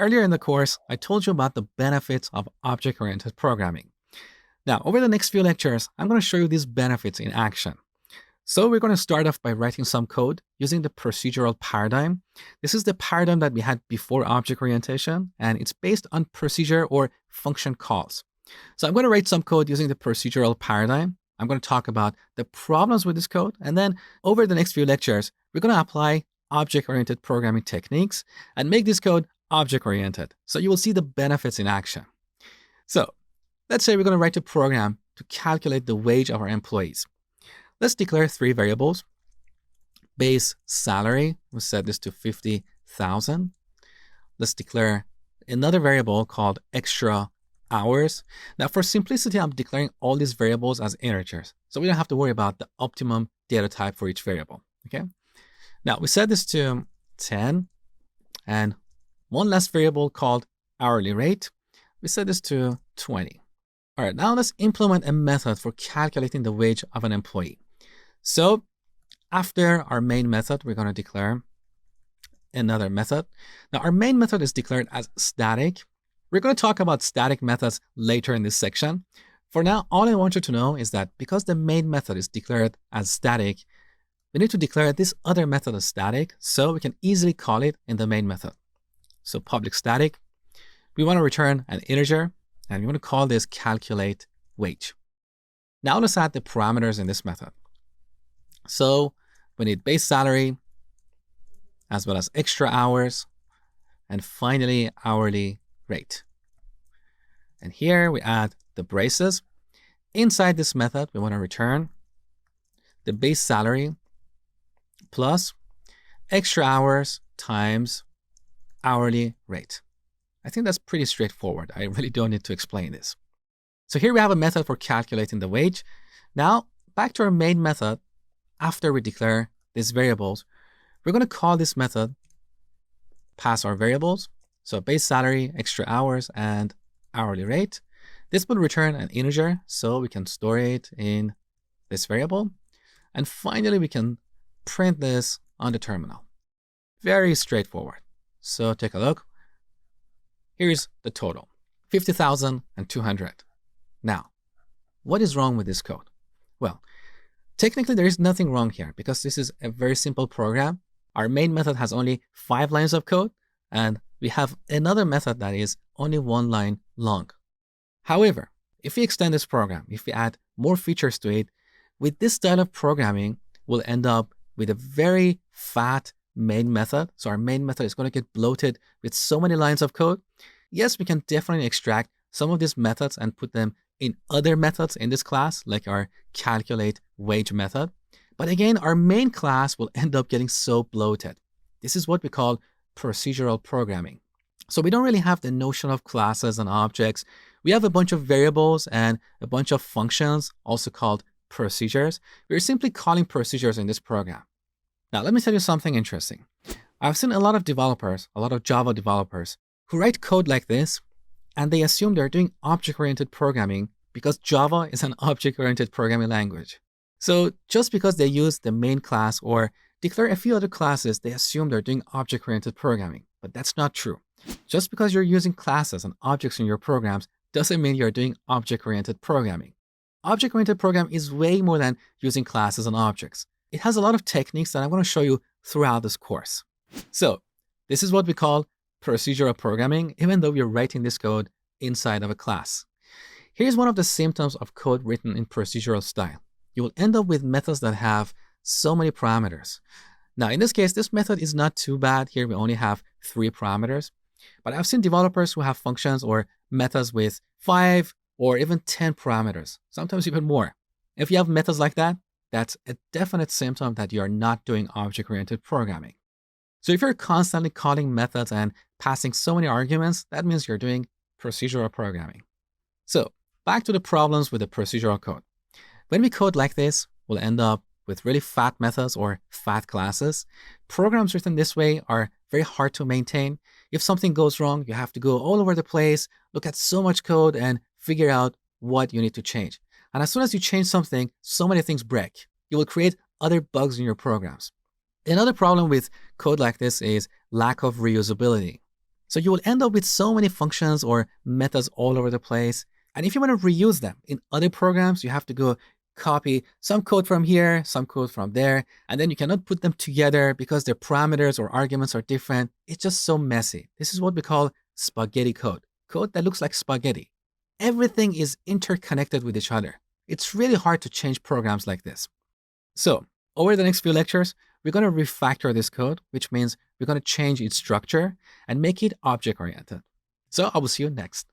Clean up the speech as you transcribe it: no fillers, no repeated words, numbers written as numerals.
Earlier in the course, I told you about the benefits of object-oriented programming. Now, over the next few lectures, I'm going to show you these benefits in action. So we're going to start off by writing some code using the procedural paradigm. This is the paradigm that we had before object orientation, and it's based on procedure or function calls. So I'm going to write some code using the procedural paradigm. I'm going to talk about the problems with this code, and then over the next few lectures, we're going to apply object-oriented programming techniques and make this code object-oriented. So you will see the benefits in action. So let's say we're going to write a program to calculate the wage of our employees. Let's declare three variables. Base salary, we'll set this to 50,000. Let's declare another variable called extra hours. Now for simplicity, I'm declaring all these variables as integers, so we don't have to worry about the optimum data type for each variable, okay? Now we set this to 10, and one last variable called hourly rate. We set this to 20. All right, now let's implement a method for calculating the wage of an employee. So after our main method, we're going to declare another method. Now our main method is declared as static. We're going to talk about static methods later in this section. For now, all I want you to know is that because the main method is declared as static, we need to declare this other method as static, so we can easily call it in the main method. So public static, we want to return an integer, and we want to call this calculate wage. Now let's add the parameters in this method. So we need base salary, as well as extra hours, and finally hourly rate. And here we add the braces. Inside this method, we want to return the base salary plus extra hours times hourly rate. I think that's pretty straightforward. I really don't need to explain this. So here we have a method for calculating the wage. Now back to our main method. After we declare these variables, we're going to call this method, pass our variables. So base salary, extra hours, and hourly rate. This will return an integer, so we can store it in this variable. And finally, we can print this on the terminal. Very straightforward. So take a look. Here's the total, 50,200. Now, what is wrong with this code? Well, technically, there is nothing wrong here because this is a very simple program. Our main method has only 5 lines of code, and we have another method that is only 1 line long. However, if we extend this program, if we add more features to it, with this style of programming, we'll end up with a very fat main method. So our main method is going to get bloated with so many lines of code. Yes, we can definitely extract some of these methods and put them in other methods in this class, like our calculate wage method. But again, our main class will end up getting so bloated. This is what we call procedural programming. So we don't really have the notion of classes and objects. We have a bunch of variables and a bunch of functions, also called procedures. We're simply calling procedures in this program. Now, let me tell you something interesting. I've seen a lot of developers, a lot of Java developers, who write code like this, and they assume they're doing object-oriented programming because Java is an object-oriented programming language. So just because they use the main class or declare a few other classes, they assume they're doing object-oriented programming. But that's not true. Just because you're using classes and objects in your programs doesn't mean you're doing object-oriented programming. Object-oriented programming is way more than using classes and objects. It has a lot of techniques that I'm going to show you throughout this course. So this is what we call procedural programming, even though we're writing this code inside of a class. Here's one of the symptoms of code written in procedural style. You will end up with methods that have so many parameters. Now, in this case, this method is not too bad. Here we only have 3 parameters. But I've seen developers who have functions or methods with 5 or even 10 parameters, sometimes even more. If you have methods like that, that's a definite symptom that you are not doing object-oriented programming. So if you're constantly calling methods and passing so many arguments, that means you're doing procedural programming. So back to the problems with the procedural code. When we code like this, we'll end up with really fat methods or fat classes. Programs written this way are very hard to maintain. If something goes wrong, you have to go all over the place, look at so much code, and figure out what you need to change. And as soon as you change something, so many things break. You will create other bugs in your programs. Another problem with code like this is lack of reusability. So you will end up with so many functions or methods all over the place. And if you want to reuse them in other programs, you have to go copy some code from here, some code from there, and then you cannot put them together because their parameters or arguments are different. It's just so messy. This is what we call spaghetti code, code that looks like spaghetti. Everything is interconnected with each other. It's really hard to change programs like this. So over the next few lectures, we're going to refactor this code, which means we're going to change its structure and make it object-oriented. So I will see you next.